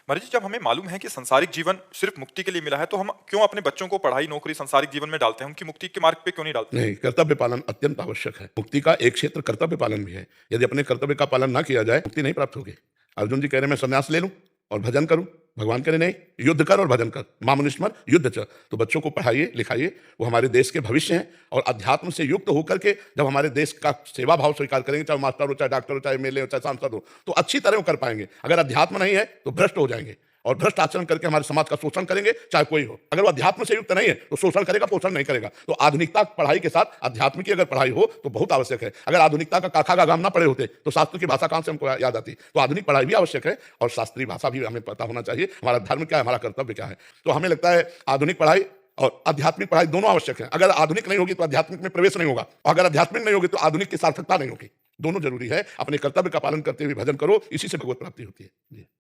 महाराज जी, जब हमें मालूम है कि सांसारिक जीवन सिर्फ मुक्ति के लिए मिला है, तो हम क्यों अपने बच्चों को पढ़ाई, नौकरी, सांसारिक जीवन में डालते हैं? उनकी मुक्ति के मार्ग पे क्यों नहीं डालते? नहीं, कर्तव्य पालन अत्यंत आवश्यक है। मुक्ति का एक क्षेत्र कर्तव्य पालन भी है। यदि अपने कर्तव्य का पालन ना किया जाए, मुक्ति नहीं प्राप्त होगी। अर्जुन जी कह रहे हैं मैं संन्यास ले लूं और भजन करूं। भगवान कह रहे नहीं, युद्ध कर और भजन कर। मामनुष्मर युद्ध च। तो बच्चों को पढ़ाइए, लिखाइए, वो हमारे देश के भविष्य हैं और अध्यात्म से युक्त होकर के जब हमारे देश का सेवा भाव स्वीकार करेंगे, चाहे मास्टर हो, चाहे डॉक्टर हो, चाहे एमएलए हो, चाहे सांसद हो, तो अच्छी तरह वो कर पाएंगे। अगर अध्यात्म नहीं है तो भ्रष्ट हो जाएंगे और भ्रष्ट आचरण करके हमारे समाज का शोषण करेंगे, चाहे कोई हो। अगर वो अध्यात्म से युक्त नहीं है तो शोषण करेगा, पोषण नहीं करेगा। तो आधुनिकता पढ़ाई के साथ अध्यात्म की अगर पढ़ाई हो तो बहुत आवश्यक है। अगर आधुनिकता का काखा का गाम ना पढ़े होते तो शास्त्र की भाषा कहां से हमको याद आती? तो आधुनिक पढ़ाई भी आवश्यक है और शास्त्रीय भाषा भी हमें पता होना चाहिए। हमारा धर्म क्या है, हमारा कर्तव्य क्या है। तो हमें लगता है आधुनिक पढ़ाई और आध्यात्मिक पढ़ाई दोनों आवश्यक है। अगर आधुनिक नहीं होगी तो आध्यात्मिक में प्रवेश नहीं होगा, और अगर आध्यात्मिक नहीं होगी तो आधुनिक की सार्थकता नहीं होगी। दोनों जरूरी है। अपने कर्तव्य का पालन करते हुए भजन करो, इसी से भगवत प्राप्ति होती है। जी।